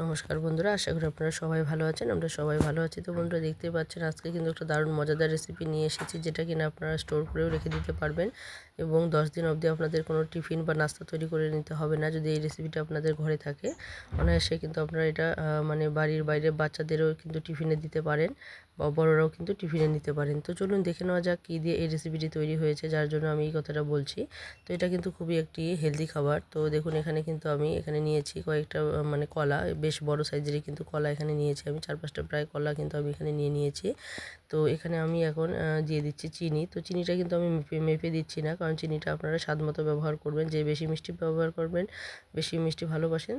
নমস্কার বন্ধুরা, আশা করি আপনারা সবাই ভালো আছেন। আমরা সবাই ভালো আছি। তো বন্ধুরা দেখতেই পাচ্ছেন আজকে কিন্তু একটা দারুণ মজাদার রেসিপি নিয়ে এসেছি, যেটা কিনা আপনারা স্টোর করেও রেখে দিতে পারবেন এবং 10 দিন অবধি আপনাদের কোনো টিফিন বা নাস্তা তৈরি করে নিতে হবে না। যদি এই রেসিপিটা আপনাদের ঘরে থাকে, অনায়াসে কিন্তু আপনারা এটা মানে বাড়ির বাইরে বাচ্চাদেরও কিন্তু টিফিনে দিতে পারেন বা বড়রাও কিন্তু টিফিনে নিতে পারেন। তো চলুন দেখে নেওয়া যাক কী দিয়ে এই রেসিপিটি তৈরি হয়েছে, যার জন্য আমি এই কথাটা বলছি। তো এটা কিন্তু খুবই একটি হেলদি খাবার। তো দেখুন এখানে কিন্তু আমি এখানে নিয়েছি কয়েকটা মানে কলা, বেশ বড় সাইজেরই কিন্তু কলা এখানে নিয়েছি আমি 4-5টা প্রায় কলা কিন্তু আমি এখানে নিয়েছি। তো এখানে আমি এখন দিয়ে দিচ্ছি চিনি। তো চিনিটা কিন্তু আমি মেপে দিচ্ছি না, কারণ চিনিটা আপনারা স্বাদ মতো ব্যবহার করবেন। যে বেশি মিষ্টি ব্যবহার করবেন, বেশি মিষ্টি ভালোবাসেন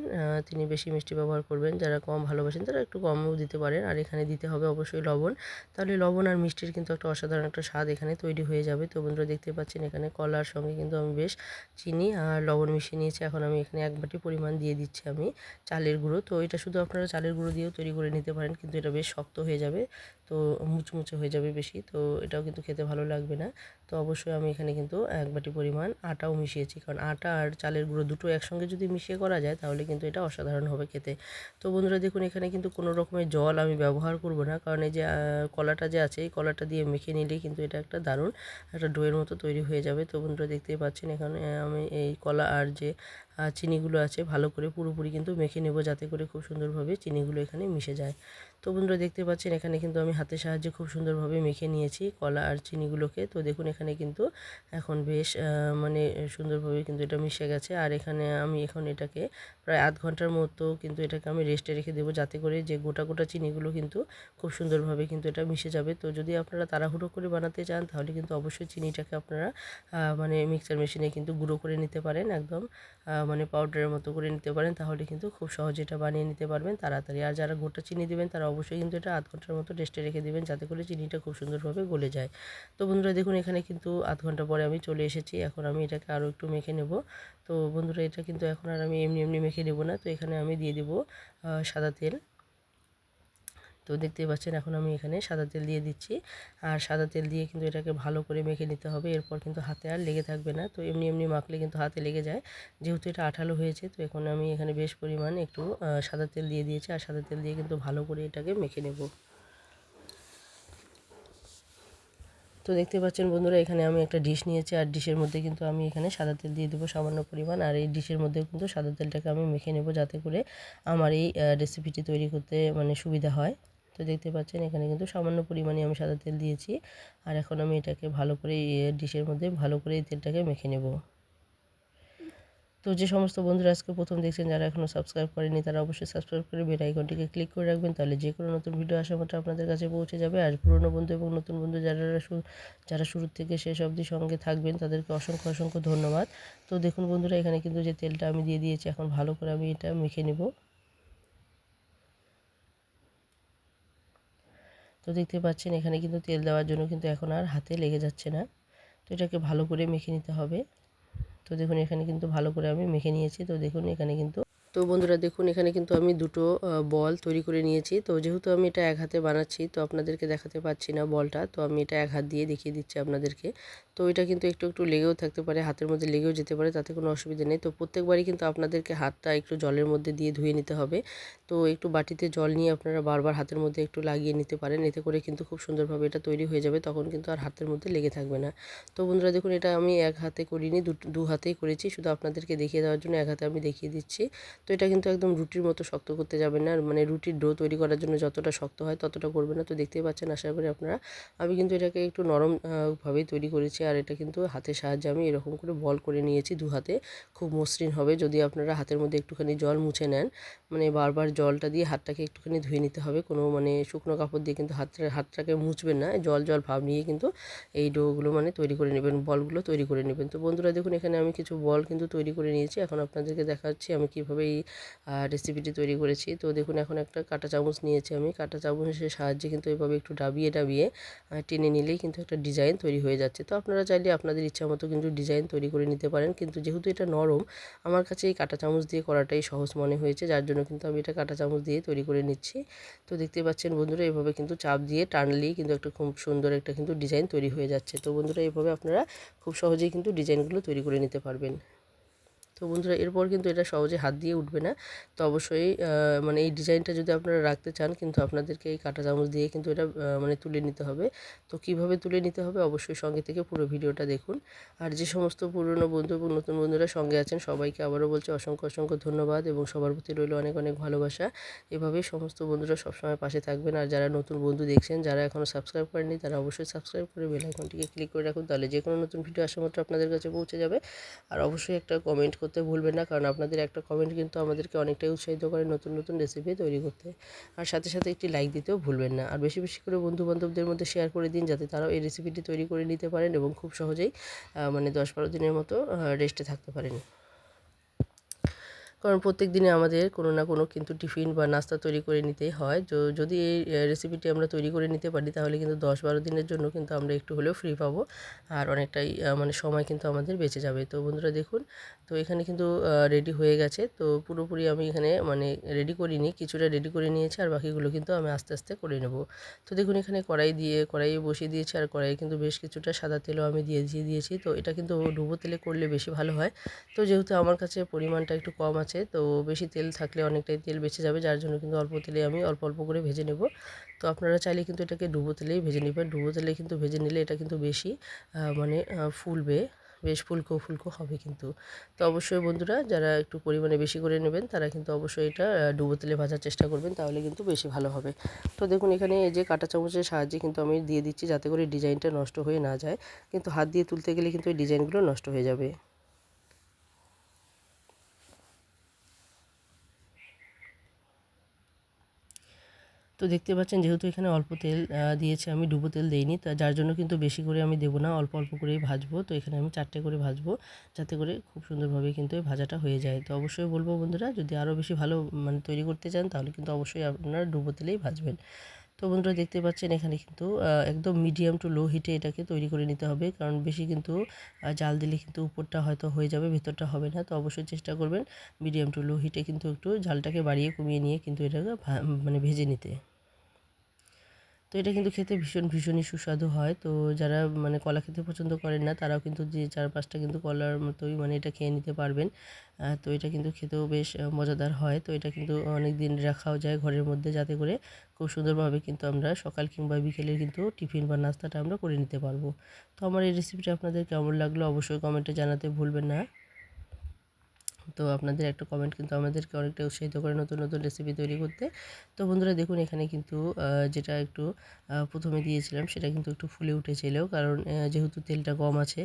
তিনি বেশি মিষ্টি ব্যবহার করবেন, যারা কম ভালোবাসেন তারা একটু কমও দিতে পারেন। আর এখানে দিতে হবে অবশ্যই লবণ। তাহলে লবণ আর মিষ্টির কিন্তু একটা অসাধারণ একটা স্বাদ এখানে তৈরি হয়ে যাবে। তো বন্ধুরা দেখতে পাচ্ছেন এখানে কলার সঙ্গে কিন্তু আমি বেশ চিনি আর লবণ মিশিয়ে নিয়েছি। এখন আমি এখানে 1 বাটি পরিমাণ দিয়ে দিচ্ছি আমি চালের গুঁড়ো। তো এটা শুধু আপনারা চালের গুঁড়ো দিয়েও তৈরি করে নিতে পারেন, কিন্তু এটা বেশ শক্ত হয়ে যাবে, তো মুচমুচে হয়ে যাবে বেশি, তো এটাও কিন্তু খেতে ভালো লাগবে না। তো অবশ্যই আমি এখানে কিন্তু 1 বাটি পরিমাণ আটাও মিশিয়েছি, কারণ আটা আর চালের গুঁড়ো দুটো একসঙ্গে যদি মিশিয়ে করা যায় তাহলে কিন্তু এটা অসাধারণ হবে খেতে। তো বন্ধুরা দেখুন এখানে কিন্তু কোনো রকমের জল আমি ব্যবহার করব না, কারণ এই যে কলাটা যে আছে এই কলাটা দিয়ে মেখে নিলেই কিন্তু এটা একটা দারুণ একটা ডোয়ের মতো তৈরি হয়ে যাবে। তো বন্ধুরা দেখতেই পাচ্ছেন এখানে আমি এই কলা আর যে চিনিগুলো আছে ভালো করে পুরোপুরি কিন্তু মেখে নেব, যাতে করে খুব সুন্দরভাবে চিনিগুলো এখানে মিশে যায়। তো বন্ধুরা দেখতে পাচ্ছেন এখানে কিন্তু আমি হাতের সাহায্যে খুব সুন্দরভাবে মেখে নিয়েছি কলা আর চিনিগুলোকে। তো দেখুন এখানে কিন্তু এখন বেশ মানে সুন্দরভাবে কিন্তু এটা মিশে গেছে। আর এখানে আমি এখন এটাকে প্রায় আধ ঘন্টার মতো কিন্তু এটাকে আমি রেস্টে রেখে দেবো, যাতে করে যে গোটা গোটা চিনিগুলো কিন্তু খুব সুন্দরভাবে কিন্তু এটা মিশে যাবে। তো যদি আপনারা তাড়াহুড়ো করে বানাতে চান তাহলে কিন্তু অবশ্যই চিনিটাকে আপনারা মানে মিক্সার মেশিনে কিন্তু গুঁড়ো করে নিতে পারেন, একদম মানে পাউডারের মতো করে নিতে পারেন, তাহলে কিন্তু খুব সহজে এটা বানিয়ে নিতে পারবেন তাড়াতাড়ি। আর যারা গোটা চিনি দেবেন তারা অবশ্যই কিন্তু এটা আধ ঘন্টার মতো রেস্টে রেখে দেবেন, যাতে করে চিনিটা খুব সুন্দরভাবে গলে যায়। তো বন্ধুরা দেখুন এখানে কিন্তু আধ ঘন্টা পরে আমি চলে এসেছি। এখন আমি এটাকে আরও একটু মেখে নেব। তো বন্ধুরা এটা কিন্তু এখন আর আমি এমনি এমনি মেখে নেব না। তো এখানে আমি দিয়ে দেবো সাদা তেল। তো দেখতেই পাচ্ছেন এখন আমি এখানে সাদা তেল দিয়ে দিচ্ছি। আর সাদা তেল দিয়ে কিন্তু এটাকে ভালো করে মেখে নিতে হবে, এরপর কিন্তু হাতে আর লেগে থাকবে না। তো এমনি এমনি মাখলে কিন্তু হাতে লেগে যায়, যেহেতু এটা আঠালো হয়েছে। তো এখন আমি এখানে বেশ পরিমাণ একটু সাদা তেল দিয়ে দিয়েছি, আর সাদা তেল দিয়ে কিন্তু ভালো করে এটাকে মেখে নেব। তো দেখতে পাচ্ছেন বন্ধুরা এখানে আমি একটা ডিশ নিয়েছি, আর ডিশের মধ্যে কিন্তু আমি এখানে সাদা তেল দিয়ে দেবো সামান্য পরিমাণ। আর এই ডিশের মধ্যেও কিন্তু সাদা তেলটাকে আমি মেখে নেব, যাতে করে আমার এই রেসিপিটি তৈরি করতে মানে সুবিধা হয়। তো দেখতে পাচ্ছেন এখানে কিন্তু সামান্য পরিমাণে আমি সাদা তেল দিয়েছি। আর এখন আমি এটাকে ভালো করে ডিশের মধ্যে ভালো করে এই তেলটাকে মেখে নেব। তো যে সমস্ত বন্ধুরা আজকে প্রথম দেখছেন, যারা এখনও সাবস্ক্রাইব করেনি তারা অবশ্যই সাবস্ক্রাইব করে বেল আইকনটিকে ক্লিক করে রাখবেন, তাহলে যে কোনো নতুন ভিডিও আসা মাত্র আপনাদের কাছে পৌঁছে যাবে। আর পুরনো বন্ধু এবং নতুন বন্ধু যারা শুরু থেকে শেষ অবধি সঙ্গে থাকবেন তাদেরকে অসংখ্য অসংখ্য ধন্যবাদ। তো দেখুন বন্ধুরা এখানে কিন্তু যে তেলটা আমি দিয়ে দিয়েছি, এখন ভালো করে আমি এটা মেখে নেব। তো দেখতে পাচ্ছেন এখানে কিন্তু তেল দেওয়ার জন্য কিন্তু এখন আর হাতে লেগে যাচ্ছে না। তো এটাকে ভালো করে মেখে নিতে হবে। তো দেখুন এখানে কিন্তু ভালো করে আমি মেখে নিয়েছি। তো দেখুন এখানে কিন্তু তো বন্ধুরা দেখুন এখানে কিন্তু আমি দুটো বল তৈরি করে নিয়েছি। তো যেহেতু আমি এটা এক হাতে বানাচ্ছি, তো আপনাদেরকে দেখাতে পাচ্ছি না বলটা, তো আমি এটা এক হাত দিয়ে দেখিয়ে দিচ্ছি আপনাদেরকে। তো এটা কিন্তু একটু একটু লেগেও থাকতে পারে, হাতের মধ্যে লেগেও যেতে পারে, তাতে কোনো অসুবিধা নেই। তো প্রত্যেকবারই কিন্তু আপনাদেরকে হাতটা একটু জলের মধ্যে দিয়ে ধুয়ে নিতে হবে। তো একটু বাটিতে জল নিয়ে আপনারা বারবার হাতের মধ্যে একটু লাগিয়ে নিতে পারেন, এতে করে কিন্তু খুব সুন্দরভাবে এটা তৈরি হয়ে যাবে, তখন কিন্তু আর হাতের মধ্যে লেগে থাকবে না। তো বন্ধুরা দেখুন এটা আমি এক হাতে করিনি, দু হাতেই করেছি, শুধু আপনাদেরকে দেখিয়ে দেওয়ার জন্য এক হাতে আমি দেখিয়ে দিচ্ছি। তো এটা কিন্তু একদম রুটির মতো শক্ত করতে যাবেন না, মানে রুটির ডো তৈরি করার জন্য যতটা শক্ত হয় ততটা করবে না। তো দেখতেই পাচ্ছেন আশা করি আপনারা, আমি কিন্তু এটাকে একটু নরম ভাবেই তৈরি করেছি। আর এটা কিন্তু হাতের সাহায্যে আমি এরকম করে বল করে নিয়েছি দু হাতে, খুব মসৃণ হবে। যদি আপনারা হাতের মধ্যে একটুখানি জল মুছে নেন, মানে বারবার জলটা দিয়ে হাতটাকে একটুখানি ধুয়ে নিতে হবে, কোনো মানে শুকনো কাপড় দিয়ে কিন্তু হাতটাকে মুছবেন না, জল জল ভাব নিয়ে কিন্তু এই ডোগুলো মানে তৈরি করে নেবেন, বলগুলো তৈরি করে নেবেন। তো বন্ধুরা দেখুন এখানে আমি কিছু বল কিন্তু তৈরি করে নিয়েছি, এখন আপনাদেরকে দেখাচ্ছি আমি কীভাবে এই রেসিপিটি তৈরি করেছি। তো দেখুন এখন একটা কাঁটা চামচ নিয়েছি, আমি কাঁটা চামচের সাহায্যে কিন্তু এভাবে একটু ডাবিয়ে ডাবিয়ে টেনে নিলেই কিন্তু একটা ডিজাইন তৈরি হয়ে যাচ্ছে। তো আপনারা চাইলে আপনাদের ইচ্ছা মতো কিন্তু ডিজাইন তৈরি করে নিতে পারেন, কিন্তু যেহেতু এটা নরম, আমার কাছে এই কাঁটা চামচ দিয়ে করাটাই সহজ মনে হয়েছে, যার জন্য কিন্তু আমি এটা কাঁটা চামচ দিয়ে তৈরি করে নিচ্ছি। তো দেখতে পাচ্ছেন বন্ধুরা এভাবে কিন্তু চাপ দিয়ে টানলেই কিন্তু একটা খুব সুন্দর একটা কিন্তু ডিজাইন তৈরি হয়ে যাচ্ছে। তো বন্ধুরা এভাবে আপনারা খুব সহজেই কিন্তু ডিজাইনগুলো তৈরি করে নিতে পারবেন। তো বন্ধুরা এরপর কিন্তু এটা সহজে হাত দিয়ে উঠবে না। তো অবশ্যই মানে এই ডিজাইনটা যদি আপনারা রাখতে চান কিন্তু আপনাদেরকে এই কাঁটা চামচ দিয়ে কিন্তু এটা মানে তুলে নিতে হবে। তো কিভাবে তুলে নিতে হবে অবশ্যই সঙ্গে থেকে পুরো ভিডিওটা দেখুন। আর যে সমস্ত পুরনো বন্ধু এবং নতুন বন্ধুরা সঙ্গে আছেন সবাইকে আবারও বলছি অসংখ্য অসংখ্য ধন্যবাদ এবং সবার প্রতি রইল অনেক অনেক ভালোবাসা। এভাবেই সমস্ত বন্ধুরা সবসময় পাশে থাকবেন। আর যারা নতুন বন্ধু দেখছেন, যারা এখনও সাবস্ক্রাইব করেননি তারা অবশ্যই সাবস্ক্রাইব করে বেল আইকনটিকে ক্লিক করে রাখুন, তাহলে যে কোনো নতুন ভিডিও আসা মাত্র আপনাদের কাছে পৌঁছে যাবে। আর অবশ্যই একটা কমেন্ট করতে ভুলবেন না, কারণ আপনাদের একটা কমেন্ট কিন্তু আমাদেরকে অনেকটাই উৎসাহিত করে নতুন নতুন রেসিপি তৈরি করতে। আর সাথে সাথে একটি লাইক দিতেও ভুলবেন না। আর বেশি বেশি করে বন্ধুবান্ধবদের মধ্যে শেয়ার করে দিন, যাতে তারাও এই রেসিপিটি তৈরি করে নিতে পারেন এবং খুব সহজেই মানে 10-12 দিনের মতো রেস্টে থাকতে পারেন। কারণ প্রত্যেক দিনে আমাদের কোনো না কোনো কিন্তু টিফিন বা নাস্তা তৈরি করে নিতেই হয়। যদি এই রেসিপিটি আমরা তৈরি করে নিতে পারি তাহলে কিন্তু 10-12 দিনের জন্য কিন্তু আমরা একটু হলেও ফ্রি পাবো। আর অনেকটাই মানে সময় কিন্তু আমাদের বেঁচে যাবে। তো বন্ধুরা দেখুন, তো এখানে কিন্তু রেডি হয়ে গেছে। তো পুরোপুরি আমি এখানে মানে রেডি করিনি, কিছুটা রেডি করে নিয়েছি আর বাকিগুলো কিন্তু আমি আস্তে আস্তে করে নেব। তো দেখুন এখানে কড়াইয়ে বসিয়ে দিয়েছি, আর কড়াইয়ে কিন্তু বেশ কিছুটা সাদা তেলও আমি দিয়েছি। তো এটা কিন্তু ডুবো তেলে করলে বেশি ভালো হয়। তো যেহেতু আমার কাছে পরিমাণটা একটু কম আছে, তো বেশি তেল থাকলে অনেকটাই তেল বেঁচে যাবে, যার জন্য কিন্তু অল্প তেলে আমি অল্প অল্প করে ভেজে নেব। তো আপনারা চাইলে কিন্তু এটাকে ডুবো তেলেই ভেজে নেবেন। ডুবো তেলে কিন্তু ভেজে নিলে এটা কিন্তু বেশি মানে ফুলবে, বেশ ফুলকো ফুলকো হবে কিন্তু। তো অবশ্যই বন্ধুরা যারা একটু পরিমাণে বেশি করে নেবেন তারা কিন্তু অবশ্যই এটা ডুবো তেলে ভাজার চেষ্টা করবেন, তাহলে কিন্তু বেশি ভালো হবে। তো দেখুন এখানে এই যে কাঁটা চামচের সাহায্যে কিন্তু আমি দিয়ে দিচ্ছি, যাতে করে ডিজাইনটা নষ্ট হয়ে না যায়। কিন্তু হাত দিয়ে তুলতে গেলে কিন্তু এই ডিজাইনগুলো নষ্ট হয়ে যাবে। তো দেখতে পাচ্ছেন যেহেতু এখানে অল্প তেল দিয়েছি, আমি ডুবো তেল দেইনি, তা যার জন্য কিন্তু বেশি করে আমি দেবো না, অল্প অল্প করেই ভাজবো। তো এখানে আমি 4টে করে ভাজবো, যাতে করে খুব সুন্দরভাবে কিন্তু এই ভাজাটা হয়ে যায়। তো অবশ্যই বলবো বন্ধুরা, যদি আরও বেশি ভালো মানে তৈরি করতে চান তাহলে কিন্তু অবশ্যই আপনারা ডুবো তেলেই ভাজবেন। তো বন্ধুরা দেখতে পাচ্ছেন এখানে কিন্তু একদম মিডিয়াম টু লো হিটে এটাকে তৈরি করে নিতে হবে, কারণ বেশি কিন্তু জাল দিলে কিন্তু উপরটা হয়তো হয়ে যাবে, ভেতরটা হবে না। তো অবশ্যই চেষ্টা করবেন মিডিয়াম টু লো হিটে কিন্তু একটু জালটাকে বাড়িয়ে কমিয়ে নিয়ে কিন্তু এটাকে মানে ভেজে নিতে। তো এটা কিন্তু খেতে ভীষণই সুস্বাদু হয়। তো যারা মানে কলা খেতে পছন্দ করেন না তারাও কিন্তু যে 4-5টা কিন্তু কলার মতোই মানে এটা খেয়ে নিতে পারবেন। তো এটা কিন্তু খেতেও বেশ মজাদার হয়। তো এটা কিন্তু অনেক দিন রাখাও যায় ঘরের মধ্যে, যাতে করে খুব সুন্দরভাবে কিন্তু আমরা সকাল কিংবা বিকেলের কিন্তু টিফিন বা নাস্তাটা আমরা করে নিতে পারবো। তো আমার এই রেসিপিটা আপনাদের কেমন লাগলো অবশ্যই কমেন্টে জানাতে ভুলবেন না। তো আপনাদের একটা কমেন্ট কিন্তু আমাদেরকে অনেকটা উৎসাহিত করে নতুন নতুন রেসিপি তৈরি করতে। তো বন্ধুরা দেখুন এখানে কিন্তু যেটা একটু প্রথমে দিয়েছিলাম সেটা কিন্তু একটু ফুলে উঠেছিল, কারণ যেহেতু তেলটা কম আছে।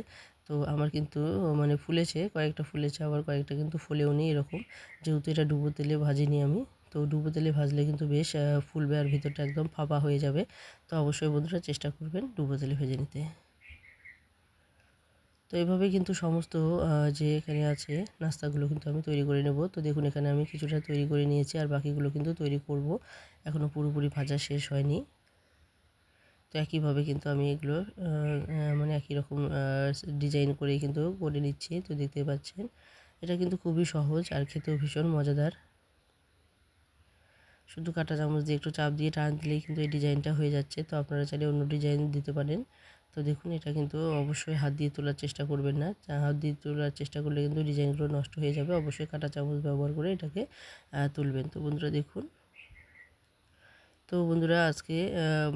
তো আমার কিন্তু মানে ফুলেছে, কয়েকটা ফুলেছে, আবার কয়েকটা কিন্তু ফুলেও নি এরকম, যেহেতু এটা ডুবো তেলে ভাজিনি আমি। তো ডুবো তেলে ভাজলে কিন্তু বেশ ফুলবে আর ভিতরটা একদম ফাঁপা হয়ে যাবে। তো অবশ্যই বন্ধুরা চেষ্টা করবেন ডুবো তেলে ভেজে নিতে। তো এভাবেই কিন্তু সমস্ত যে এখানে আছে নাস্তাগুলো কিন্তু আমি তৈরি করে নেব। তো দেখুন এখানে আমি কিছুটা তৈরি করে নিয়েছি, আর বাকিগুলো কিন্তু তৈরি করব, এখনও পুরোপুরি ভাজা শেষ হয়নি। তো একইভাবে কিন্তু আমি এগুলো মানে একই রকম ডিজাইন করেই কিন্তু করে নিচ্ছি। তো দেখতে পাচ্ছেন এটা কিন্তু খুবই সহজ আর খেতেও ভীষণ মজাদার। শুধু কাঁটা চামচ দিয়ে একটু চাপ দিয়ে টান দিলেই কিন্তু এই ডিজাইনটা হয়ে যাচ্ছে। তো আপনারা চাইলে অন্য ডিজাইন দিতে পারেন। তো দেখুন এটা কিন্তু অবশ্যই হাত দিয়ে তোলার চেষ্টা করবেন না, হাত দিয়ে তোলার চেষ্টা করলে কিন্তু ডিজাইনগুলো নষ্ট হয়ে যাবে। অবশ্যই কাঁটা চামচ ব্যবহার করে এটাকে তুলবেন। তো বন্ধুরা দেখুন, তো বন্ধুরা আজকে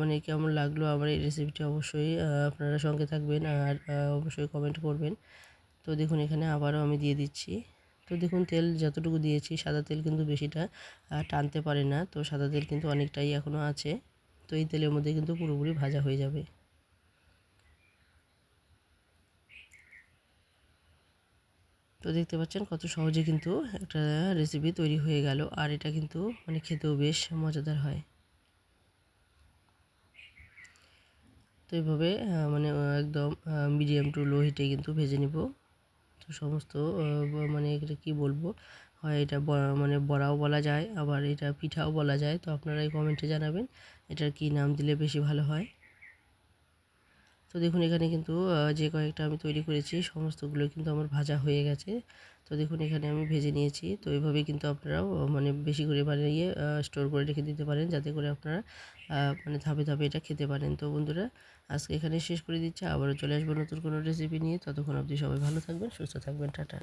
মানে কেমন লাগলো আমার এই রেসিপিটি অবশ্যই আপনারা সঙ্গে থাকবেন আর অবশ্যই কমেন্ট করবেন। তো দেখুন এখানে আবারও আমি দিয়ে দিচ্ছি। তো দেখুন তেল যতটুকু দিয়েছি, সাদা তেল কিন্তু বেশিটা টানতে পারে না, তো সাদা তেল কিন্তু অনেকটাই এখনও আছে। তো এই তেলের মধ্যে কিন্তু পুরোপুরি ভাজা হয়ে যাবে। তো দেখতে পাচ্ছেন কত সহজে কিন্তু একটা রেসিপি তৈরি হয়ে গেল, আর এটা কিন্তু মানে খেতেও বেশ মজাদার হয়। তো এইভাবে মানে একদম মিডিয়াম টু লো হিটে কিন্তু ভেজে নিব। তো সমস্ত মানে এটা কী বলবো, হয় এটা মানে বড়াও বলা যায়, আবার এটা পিঠাও বলা যায়। তো আপনারা এই কমেন্টে জানাবেন এটার কী নাম দিলে বেশি ভালো হয়। তো দেখুন এখানে কিন্তু যে কয়েকটা আমি তৈরি করেছি সমস্তগুলো কিন্তু আমার ভাজা হয়ে গেছে। তো দেখুন এখানে আমি ভেজে নিয়েছি। তো এইভাবেই কিন্তু আপনারাও মানে বেশি করে বানিয়ে স্টোর করে রেখে দিতে পারেন, যাতে করে আপনারা মানে ধাপে ধাপে এটা খেতে পারেন। তো বন্ধুরা আজকে এখানে শেষ করে দিচ্ছি, আবারও চলে আসবো নতুন কোনো রেসিপি নিয়ে। ততক্ষণ অবধি সবাই ভালো থাকবেন, সুস্থ থাকবেন, টাটা।